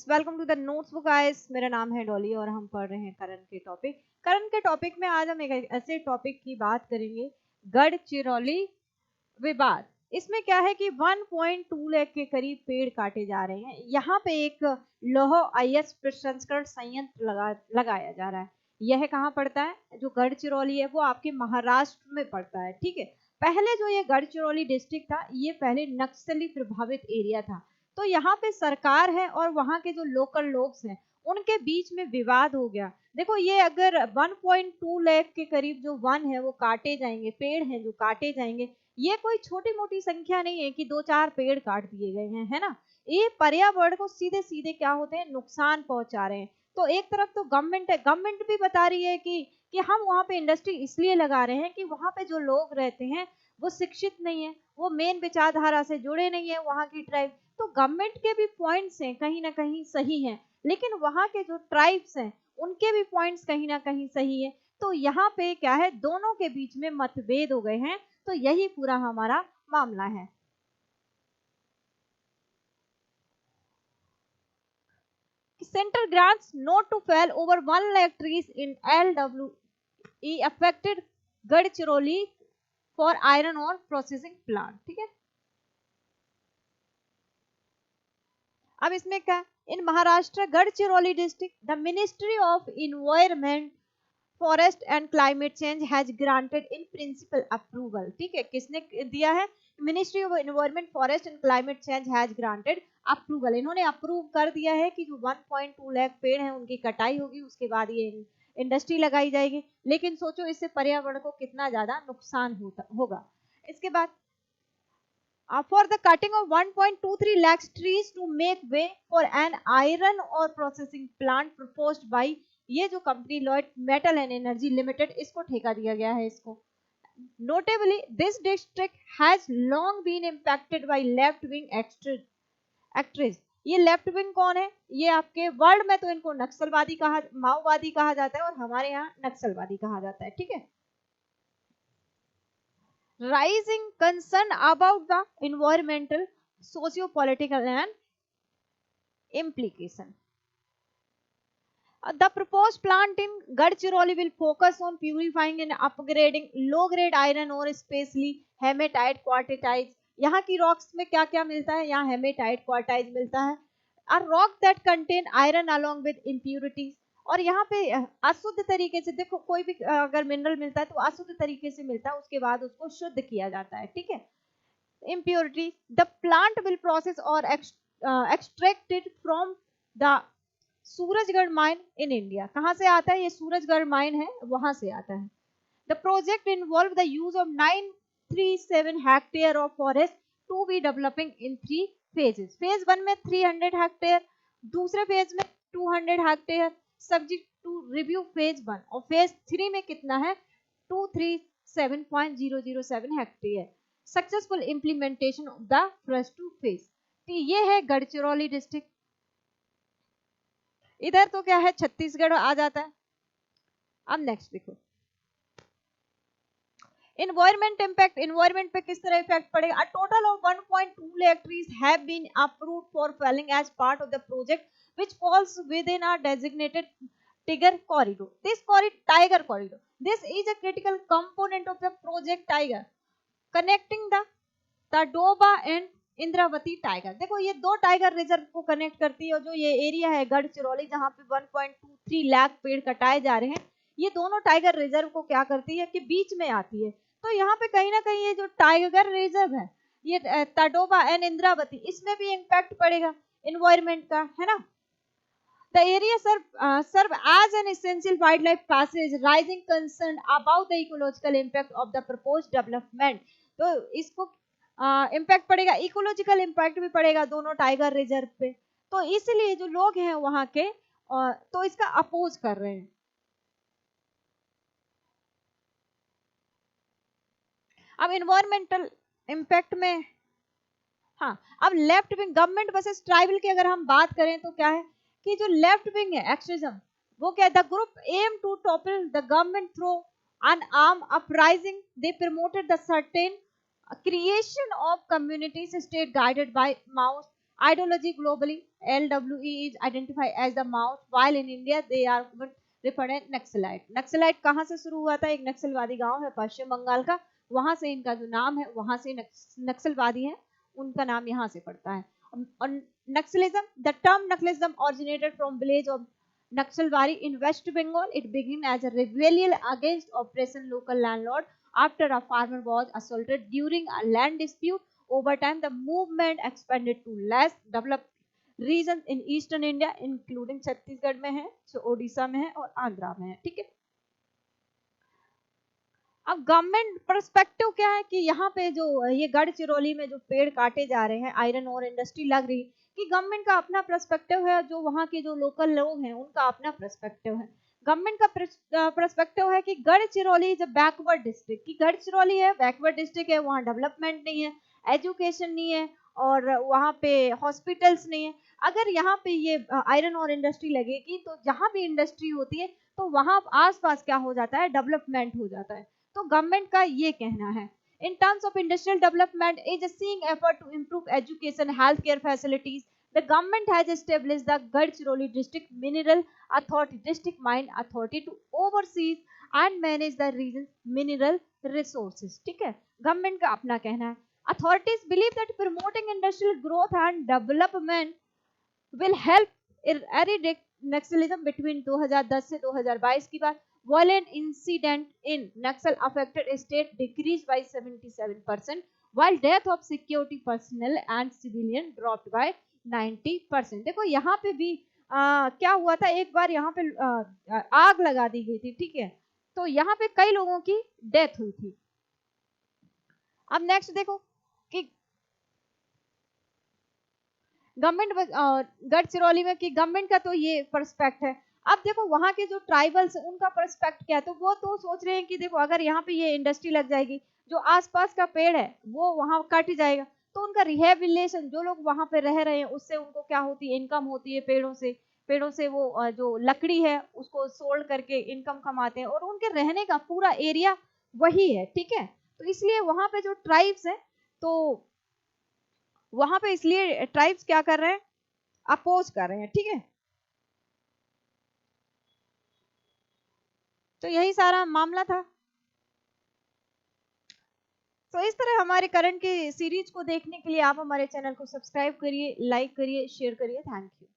Welcome to the notes book guys. मेरा नाम है डॉली और हम पढ़ रहे हैं करण के टॉपिक। करण के टॉपिक में आज हम एक ऐसे टॉपिक की बात करेंगे, गढ़चिरौली विवाद। इसमें क्या है कि 1.2 लाख के करीब पेड़ काटे जा रहे हैं। यहाँ पे एक लौह अयस्क प्रसंस्करण संयंत्र लगाया जा रहा है। यह कहाँ पड़ता है? जो गढ़चिरौली है वो आपके महाराष्ट्र में पड़ता है। ठीक है, पहले जो ये गढ़चिरौली डिस्ट्रिक्ट था ये पहले नक्सली प्रभावित एरिया था। तो यहाँ पे सरकार है और वहाँ के जो लोकल लोग हैं उनके बीच में विवाद हो गया। देखो, ये अगर 1.2 लाख के करीब जो वन है वो काटे जाएंगे, पेड़ हैं जो काटे जाएंगे, ये कोई छोटी मोटी संख्या नहीं है कि 2-4 पेड़ काट दिए गए हैं, है ना। ये पर्यावरण को सीधे सीधे क्या होते हैं, नुकसान पहुंचा रहे हैं। तो एक तरफ तो गवर्नमेंट है, गवर्नमेंट भी बता रही है कि हम वहाँ पे इंडस्ट्री इसलिए लगा रहे हैं कि वहाँ पे जो लोग रहते हैं वो शिक्षित नहीं है, वो मेन विचारधारा से जुड़े नहीं है, वहाँ की ट्राइब। तो गवर्नमेंट के भी पॉइंट्स हैं कहीं ना कहीं सही हैं, लेकिन वहाँ के जो ट्राइब्स हैं उनके भी पॉइंट्स कहीं ना कहीं सही है। तो यहाँ पे क्या है, दोनों के बीच में मतभेद हो गए हैं। तो यही पूरा हमारा मामला है। Center grants not to fell over 1 lakh trees in LWE affected Gadchiroli for iron ore processing plant। ठीक है, अब इसमें क्या, in Maharashtra Gadchiroli district the ministry of environment forest and climate change has granted in principle approval. ठीक है, किसने दिया है? Ministry of environment forest and climate change has granted approval. इन्होंने अप्रूव कर दिया है कि जो 1.2 लाख पेड़ हैं उनकी कटाई होगी, उसके बाद ये इंडस्ट्री लगाई जाएगी। लेकिन सोचो इससे पर्यावरण को कितना ज्यादा नुकसान होगा। इसके बाद for the cutting of 1.23 lakhs trees to make way for an iron ore processing plant proposed by ये जो company Lloyd metal and energy limited, इसको ठेका दिया गया है इसको। Notably this district has long been impacted by left wing actress. ये left wing कौन है? ये आपके वर्ल्ड में तो इनको नक्सलवादी कहा, माओवादी कहा जाता है, और हमारे यहाँ नक्सलवादी कहा जाता है। ठीक है, rising concern about the environmental, socio-political and implication. The proposed plant in Gadchiroli will focus on purifying and upgrading low-grade iron ore, especially hematite, quartzite. यहाँ की रॉक्स में क्या क्या मिलता है? यहाँ हेमेटाइट, क्वार्टाइज मिलता है। A rock that contain iron along with impurities। और यहाँ पे अशुद्ध तरीके से, देखो कोई भी अगर मिनरल मिलता है तो अशुद्ध तरीके से मिलता है, उसके बाद उसको शुद्ध किया जाता है। ठीक है, impurity the plant will process or extracted from the Surajgarh mine in India. कहाँ से आता है? ये सूरजगढ़ माइन है, वहां से आता है। The project involve the use of 937 hectare of forest to be developing in 3 phases. Phase 1 में 300 हेक्टेयर, दूसरे फेज में 200 hectare, subject to review phase 1, और फेज 3 में कितना है? 237.007 hectare. Successful implementation of the first 2 phase. ये है गढ़चिरौली डिस्ट्रिक्ट। इधर तो क्या है, छत्तीसगढ़ आ जाता है। अब नेक्स्ट देखो, इन्वायरमेंट इम्पैक्ट। इन्वायरमेंट पे किस तरह इफेक्ट पड़ेगा? A total of 1.2 lakh trees have been approved for felling as part of the project which falls within a designated tiger corridor. This tiger corridor, this is a critical component of the project tiger connecting the Tadoba and Indravati tiger. देखो, ये दो tiger reserve को connect करती है, और जो ये area है गढ़चिरौली जहाँ पे 1.23 लाख पेड़ कटाए जा रहे हैं, ये दोनों टाइगर रिजर्व को क्या करती है कि बीच में आती है। तो यहाँ पे कहीं ना कहीं ये जो टाइगर रिजर्व है, ये तडोबा एंड इंद्रावती, इसमें भी इम्पैक्ट पड़ेगा इन्वायरमेंट का, है ना। The area serve as an essential wildlife passage, rising concern about the ecological impact of the proposed development। तो इसको इम्पैक्ट पड़ेगा, इकोलॉजिकल इम्पैक्ट भी पड़ेगा दोनों टाइगर रिजर्व पे। तो इसलिए जो लोग हैं वहां के तो इसका अपोज कर रहे हैं। अब इन्वायरमेंटल इम्पैक्ट में, हाँ, अब left wing government versus tribal की अगर हम बात करें तो क्या है कि जो लेफ्ट विंग है एक्सट्रीमिज्म, वो क्या है? The group aim to topple the government through an armed uprising। they promoted the certain creation of community state guided by Mao Ideology globally, LWE is identified as the Maoist, while in India they are referred as Naxalite. Naxalite कहाँ से शुरू हुआ था? एक नक्सलवादी गांव है पश्चिम बंगाल का, वहां से इनका जो नाम है, वहां से नक्सलवादी है, उनका नाम यहाँ से पड़ता है. और Naxalism, the term Naxalism originated from village of Naxalbari in West Bengal. It began as a rebellion against oppressive local landlord after a farmer was assaulted during a land dispute. Over time, the movement expanded to less developed regions in eastern India, including Chhattisgarh में है, ओडिशा में है और आंध्रा में है. ठीक है. अब गवर्नमेंट पर्सपेक्टिव क्या है कि यहाँ पे जो ये गढ़चिरौली में जो पेड़ काटे जा रहे हैं, आयरन और इंडस्ट्री लग रही, कि गवर्नमेंट का अपना पर्सपेक्टिव है, जो वहाँ के जो लोकल लोग हैं उनका अपना पर्सपेक्टिव है. गवर्नमेंट का पर्सपेक्टिव है कि गढ़चिरौली इज बैकवर्ड डिस्ट्रिक्ट, कि गढ़चिरौली है बैकवर्ड डिस्ट्रिक्ट है, वहाँ डेवलपमेंट नहीं है, एजुकेशन नहीं है और वहाँ पे हॉस्पिटल्स नहीं है. अगर यहाँ पे ये आयरन और इंडस्ट्री लगेगी तो जहाँ भी इंडस्ट्री होती है तो वहाँ आसपास क्या हो जाता है, डेवलपमेंट हो जाता है. तो गवर्नमेंट का ये कहना है. In terms of industrial development is seeing effort to improve education, health care facilities. The government has established the Gadchiroli district mineral authority, district mine authority to oversees and manage the region mineral resources. ठीक है, government का अपना कहना है. Authorities believe that promoting industrial growth and development will help eradicate Naxalism. between 2010 से 2022 की बात, violent incident in Naxal affected state decreased by 77%, while death of security personnel and civilian dropped by 90%. देखो यहाँ पे भी क्या हुआ था, एक बार यहाँ पे आग लगा दी गई थी. ठीक है, तो यहाँ पे कई लोगों की डेथ हुई थी. अब नेक्स्ट देखो कि गवर्नमेंट गढ़चिरौली में कि गवर्नमेंट का तो ये पर्सपेक्ट है. अब देखो वहां के जो ट्राइबल्स उनका पर्सपेक्ट क्या है, तो वो तो सोच रहे हैं कि देखो अगर यहाँ पे ये इंडस्ट्री लग जाएगी, जो आसपास का पेड़ है वो वहां कट जाएगा, तो उनका रिहेबिलिटेशन, जो लोग वहां पे रह रहे हैं उससे उनको क्या होती है, इनकम होती है पेड़ों से वो जो लकड़ी है उसको सोल्ड करके इनकम कमाते हैं और उनके रहने का पूरा एरिया वही है. ठीक है, तो इसलिए वहां पे जो ट्राइब्स है, तो वहां पे इसलिए ट्राइब्स क्या कर रहे हैं, अपोज कर रहे हैं. ठीक है, तो यही सारा मामला था. तो इस तरह हमारे करंट की सीरीज को देखने के लिए आप हमारे चैनल को सब्सक्राइब करिए, लाइक करिए, शेयर करिए. Thank you.